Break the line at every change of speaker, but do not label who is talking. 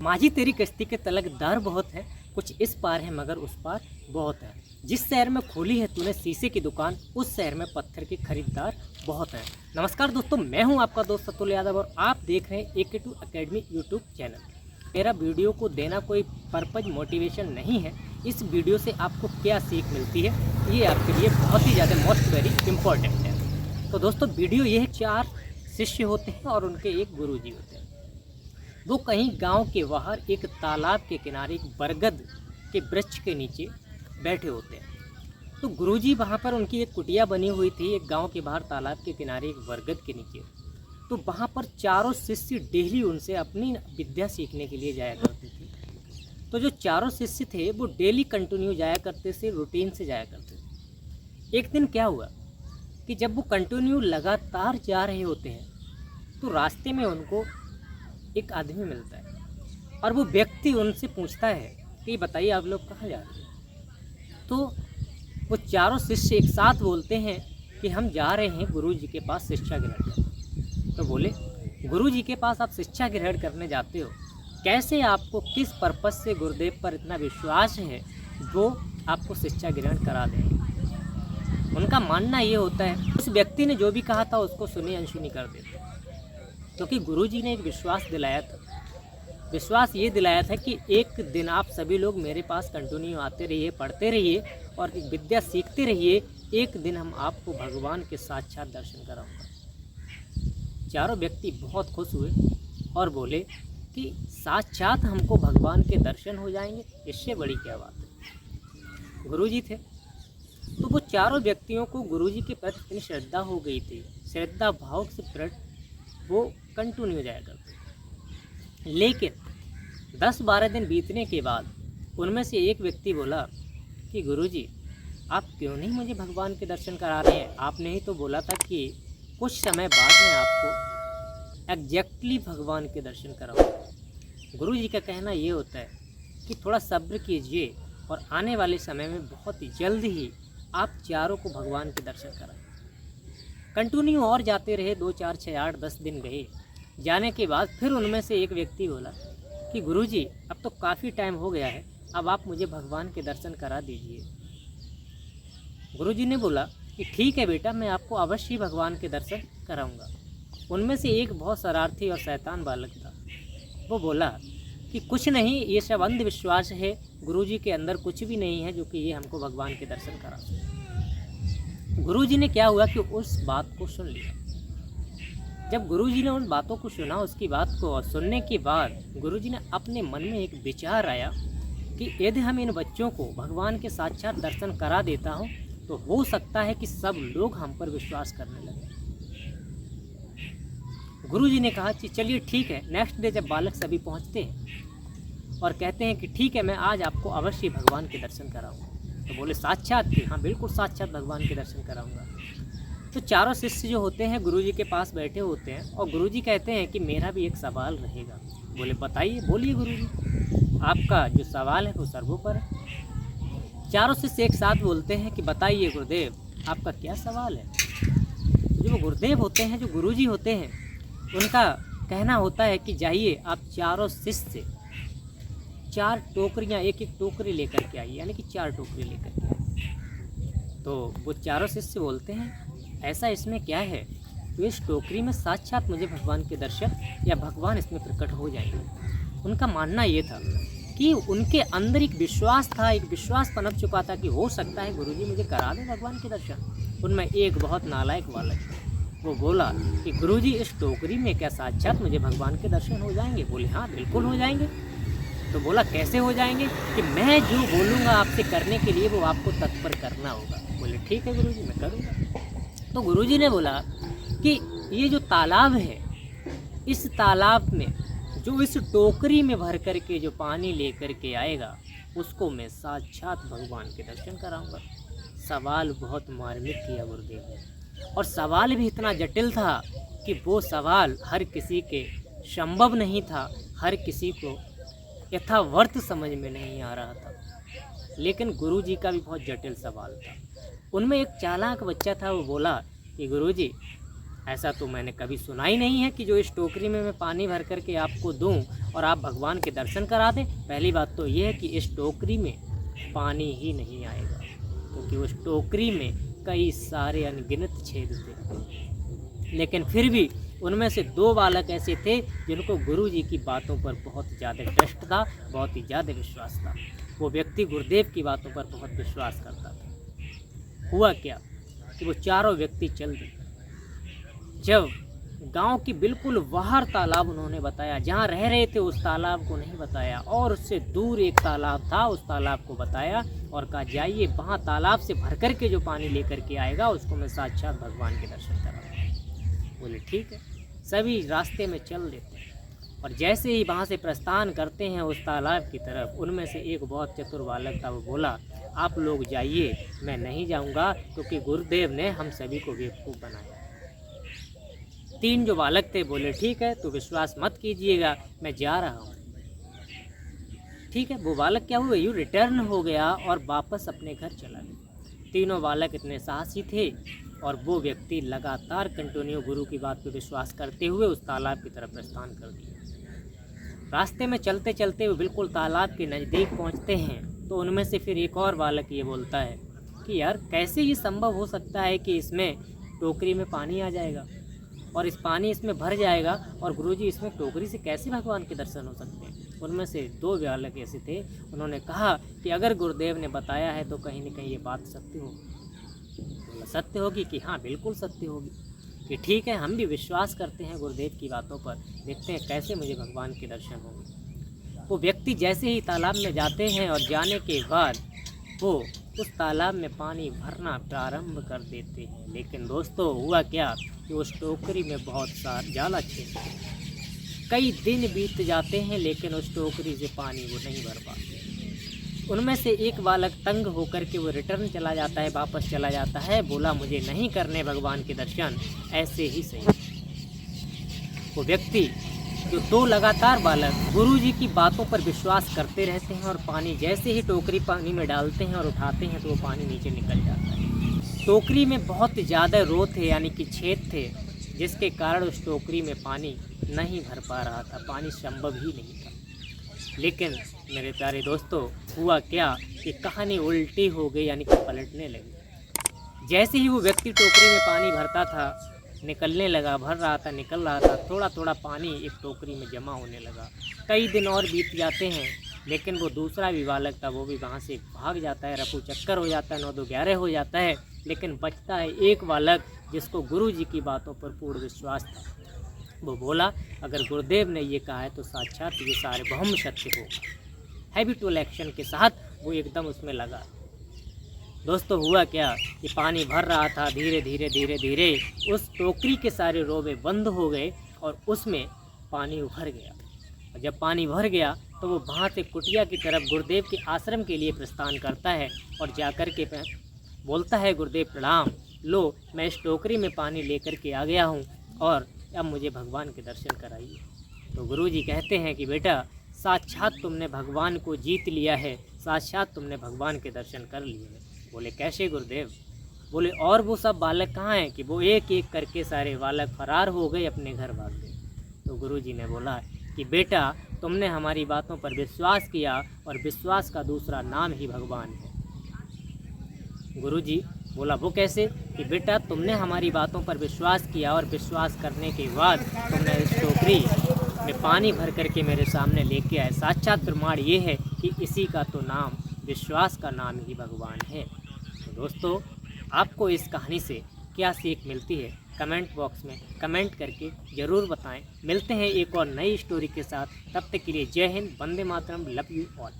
माझी तेरी कश्ती के तलक दर बहुत है, कुछ इस पार है मगर उस पार बहुत है। जिस शहर में खोली है तूने शीशे की दुकान, उस शहर में पत्थर के खरीदार बहुत हैं। नमस्कार दोस्तों, मैं हूं आपका दोस्त अतुल यादव और आप देख रहे हैं AK2 अकेडमी यूट्यूब चैनल। मेरा वीडियो को देना कोई पर्पज मोटिवेशन नहीं है। इस वीडियो से आपको क्या सीख मिलती है ये आपके लिए बहुत ही ज़्यादा मोस्ट वेरी इम्पोर्टेंट है। तो दोस्तों वीडियो ये है, 4 शिष्य होते हैं और उनके एक गुरुजी होते हैं। वो कहीं गांव के बाहर एक तालाब के किनारे एक बरगद के वृक्ष के नीचे बैठे होते हैं। तो गुरुजी वहाँ पर उनकी एक कुटिया बनी हुई थी, एक गांव के बाहर तालाब के किनारे एक बरगद के नीचे। तो वहाँ पर चारों शिष्य डेली उनसे अपनी विद्या सीखने के लिए जाया करते थे। तो जो चारों शिष्य थे वो डेली कंटिन्यू जाया करते थे, रूटीन से जाया करते थे। एक दिन क्या हुआ कि जब वो कंटिन्यू लगातार जा रहे होते हैं तो रास्ते में उनको एक आदमी मिलता है और वो व्यक्ति उनसे पूछता है कि बताइए आप लोग कहाँ जा रहे हैं। तो वो चारों शिष्य एक साथ बोलते हैं कि हम जा रहे हैं गुरु जी के पास शिक्षा ग्रहण करने। तो बोले गुरु जी के पास आप शिक्षा ग्रहण करने जाते हो, कैसे, आपको किस पर्पज़ से गुरुदेव पर इतना विश्वास है वो आपको शिक्षा ग्रहण करा देंगे। उनका मानना ये होता है उस व्यक्ति ने जो भी कहा था उसको सुनी अनसुनी कर देते, क्योंकि गुरुजी ने एक विश्वास दिलाया था। विश्वास ये दिलाया था कि एक दिन आप सभी लोग मेरे पास कंटिन्यू आते रहिए, पढ़ते रहिए और विद्या सीखते रहिए, एक दिन हम आपको भगवान के साक्षात दर्शन कराऊंगा। चारों व्यक्ति बहुत खुश हुए और बोले कि साक्षात हमको भगवान के दर्शन हो जाएंगे, इससे बड़ी क्या बात है। गुरुजी थे तो वो चारों व्यक्तियों को गुरुजी के प्रति इतनी श्रद्धा हो गई थी, श्रद्धा भाव से प्रति वो कंटिन्यू जाया करते। लेकिन 10-12 दिन बीतने के बाद उनमें से एक व्यक्ति बोला कि गुरुजी आप क्यों नहीं मुझे भगवान के दर्शन करा रहे हैं, आपने ही तो बोला था कि कुछ समय बाद में आपको एग्जैक्टली भगवान के दर्शन कराऊंगा। गुरुजी का कहना ये होता है कि थोड़ा सब्र कीजिए और आने वाले समय में बहुत जल्द ही आप चारों को भगवान के दर्शन कराएं। कंटिन्यू और जाते रहे, 2, 4, 6, 8, 10 दिन गए। जाने के बाद फिर उनमें से एक व्यक्ति बोला कि गुरुजी अब तो काफ़ी टाइम हो गया है, अब आप मुझे भगवान के दर्शन करा दीजिए। गुरुजी ने बोला कि ठीक है बेटा, मैं आपको अवश्य ही भगवान के दर्शन कराऊंगा। उनमें से एक बहुत शरारती और शैतान बालक था। वो बोला कि कुछ नहीं, ये सब अंधविश्वास है, गुरुजी के अंदर कुछ भी नहीं है जो कि ये हमको भगवान के दर्शन करा सके। गुरुजी ने क्या हुआ कि उस बात को सुन लिया। जब गुरुजी ने उन बातों को सुना, उसकी बात को सुनने के बाद गुरुजी ने अपने मन में एक विचार आया कि यदि हम इन बच्चों को भगवान के साक्षात दर्शन करा देता हूँ तो हो सकता है कि सब लोग हम पर विश्वास करने लगे। गुरुजी ने कहा कि चलिए ठीक है। नेक्स्ट डे जब बालक सभी पहुँचते हैं और कहते हैं कि ठीक है, मैं आज आपको अवश्य भगवान के दर्शन कराऊंगा, तो बोले साक्षात के? हाँ बिल्कुल साक्षात भगवान के दर्शन कराऊंगा। तो चारों शिष्य जो होते हैं गुरुजी के पास बैठे होते हैं और गुरुजी कहते हैं कि मेरा भी एक सवाल रहेगा। बोले बताइए, बोलिए गुरुजी, आपका जो सवाल है वो सर्वोपरि है। चारों शिष्य एक साथ बोलते हैं कि बताइए गुरुदेव, आपका क्या सवाल है। जो गुरुदेव होते हैं, जो गुरुजी होते हैं, उनका कहना होता है कि जाइए आप चारों शिष्य 4 टोकरियाँ, एक टोकरी लेकर के आइए, यानी कि 4 टोकरी लेकर के आइए। तो वो चारों शिष्य बोलते हैं ऐसा इसमें क्या है, तो इस टोकरी में साक्षात मुझे भगवान के दर्शन या भगवान इसमें प्रकट हो जाएंगे। उनका मानना ये था कि उनके अंदर एक विश्वास था, एक विश्वास पनप चुका था कि हो सकता है गुरुजी मुझे करा दें भगवान के दर्शन। उनमें एक बहुत नालायक बालक था, वो बोला कि गुरुजी इस टोकरी में क्या साक्षात मुझे भगवान के दर्शन हो जाएंगे। बोले हाँ बिल्कुल हो जाएंगे। तो बोला कैसे हो जाएंगे? कि मैं जो बोलूँगा आपसे करने के लिए वो आपको तत्पर करना होगा। बोले ठीक है गुरुजी, मैं करूँगा। तो गुरुजी ने बोला कि ये जो तालाब है, इस तालाब में जो इस टोकरी में भर कर के जो पानी लेकर के आएगा उसको मैं साक्षात भगवान के दर्शन कराऊंगा। सवाल बहुत मार्मिक किया गुरुदेव ने, और सवाल भी इतना जटिल था कि वो सवाल हर किसी के संभव नहीं था, हर किसी को यथावर्थ समझ में नहीं आ रहा था। लेकिन गुरुजी का भी बहुत जटिल सवाल था। उनमें एक चालाक बच्चा था, वो बोला कि गुरुजी ऐसा तो मैंने कभी सुना ही नहीं है कि जो इस टोकरी में मैं पानी भर करके आपको दूं और आप भगवान के दर्शन करा दें। पहली बात तो ये है कि इस टोकरी में पानी ही नहीं आएगा, क्योंकि उस टोकरी में कई सारे अनगिनत छेद थे। लेकिन फिर भी उनमें से 2 बालक ऐसे थे जिनको गुरु जी की बातों पर बहुत ज़्यादा ट्रस्ट था, बहुत ही ज़्यादा विश्वास था। वो व्यक्ति गुरुदेव की बातों पर बहुत विश्वास करता था। हुआ क्या कि वो चारों व्यक्ति चल दिए। जब गांव की बिल्कुल बाहर तालाब उन्होंने बताया, जहां रह रहे थे उस तालाब को नहीं बताया, और उससे दूर एक तालाब था, उस तालाब को बताया और कहा जाइए वहां तालाब से भर कर के जो पानी लेकर के आएगा उसको मैं साक्षात भगवान के दर्शन कराऊंगा। बोले ठीक है। सभी रास्ते में चल देते हैं और जैसे ही वहाँ से प्रस्थान करते हैं उस तालाब की तरफ, उनमें से एक बहुत चतुर बालक था। वो बोला आप लोग जाइए, मैं नहीं जाऊँगा, क्योंकि गुरुदेव ने हम सभी को बेवकूफ़ बनाया। 3 जो बालक थे बोले ठीक है, तो विश्वास मत कीजिएगा, मैं जा रहा हूँ। ठीक है, वो बालक क्या हुआ, यूँ रिटर्न हो गया और वापस अपने घर चला गया। तीनों बालक इतने साहसी थे और वो व्यक्ति लगातार कंटिन्यू गुरु की बात पर विश्वास करते हुए उस तालाब की तरफ प्रस्थान कर दिया। रास्ते में चलते चलते वो बिल्कुल तालाब के नज़दीक पहुंचते हैं तो उनमें से फिर एक और बालक ये बोलता है कि यार कैसे ये संभव हो सकता है कि इसमें टोकरी में पानी आ जाएगा और इस पानी इसमें भर जाएगा और गुरुजी इसमें टोकरी से कैसे भगवान के दर्शन हो सकते हैं। उनमें से 2 बालक ऐसे थे, उन्होंने कहा कि अगर गुरुदेव ने बताया है तो कहीं न कहीं ये बात सत्य होगी। सत्य होगी कि हाँ बिल्कुल सत्य होगी, कि ठीक है हम भी विश्वास करते हैं गुरुदेव की बातों पर, देखते हैं कैसे मुझे भगवान के दर्शन होंगे। वो व्यक्ति जैसे ही तालाब में जाते हैं और जाने के बाद वो उस तालाब में पानी भरना प्रारंभ कर देते हैं। लेकिन दोस्तों हुआ क्या कि उस टोकरी में बहुत ज़्यादा छेद थे। कई दिन बीत जाते हैं लेकिन उस टोकरी से पानी वो नहीं भर पाते। उनमें से एक बालक तंग होकर के वो रिटर्न चला जाता है, वापस चला जाता है, बोला मुझे नहीं करने भगवान के दर्शन, ऐसे ही सही। वो व्यक्ति जो 2 लगातार बालक गुरुजी की बातों पर विश्वास करते रहते हैं और पानी जैसे ही टोकरी पानी में डालते हैं और उठाते हैं तो वो पानी नीचे निकल जाता है। टोकरी में बहुत ज़्यादा रो थे, यानी कि छेद थे, जिसके कारण उस टोकरी में पानी नहीं भर पा रहा था, पानी संभव ही नहीं था। लेकिन मेरे प्यारे दोस्तों हुआ क्या कि कहानी उल्टी हो गई, यानी कि पलटने लगी। जैसे ही वो व्यक्ति टोकरी में पानी भरता था, निकलने लगा, भर रहा था, निकल रहा था, थोड़ा थोड़ा पानी एक टोकरी में जमा होने लगा। कई दिन और बीत जाते हैं लेकिन वो दूसरा भी बालक था, वो भी वहाँ से भाग जाता है, रफू चक्कर हो जाता है, 9-2-11 हो जाता है। लेकिन बचता है एक बालक जिसको गुरु जी की बातों पर पूर्ण विश्वास था। वो बोला अगर गुरुदेव ने ये कहा है तो साक्षात ये सारे ब्रह्म सत्य होगा। हैबिटुअल एक्शन के साथ वो एकदम उसमें लगा। दोस्तों हुआ क्या कि पानी भर रहा था, धीरे धीरे धीरे धीरे उस टोकरी के सारे रोबे बंद हो गए और उसमें पानी भर गया। और जब पानी भर गया तो वो वहाँ से कुटिया की तरफ गुरुदेव के आश्रम के लिए प्रस्थान करता है और जाकर के बोलता है गुरुदेव प्रणाम, लो मैं इस टोकरी में पानी लेकर के आ गया हूँ और अब मुझे भगवान के दर्शन कराइए। तो गुरुजी कहते हैं कि बेटा साक्षात तुमने भगवान को जीत लिया है, साक्षात तुमने भगवान के दर्शन कर लिए हैं। बोले कैसे गुरुदेव? बोले और वो सब बालक कहाँ हैं? कि वो एक एक करके सारे बालक फरार हो गए, अपने घर भाग गए। तो गुरुजी ने बोला कि बेटा तुमने हमारी बातों पर विश्वास किया और विश्वास का दूसरा नाम ही भगवान है। गुरुजी बोला वो कैसे? कि बेटा तुमने हमारी बातों पर विश्वास किया और विश्वास करने के बाद तुमने इस टोकरी में पानी भर करके मेरे सामने लेके आए। साक्षात प्रमाण ये है कि इसी का तो नाम, विश्वास का नाम ही भगवान है। तो दोस्तों आपको इस कहानी से क्या सीख मिलती है कमेंट बॉक्स में कमेंट करके ज़रूर बताएं। मिलते हैं एक और नई स्टोरी के साथ, तब तक के लिए जय Hind, Vande Mataram, love you all.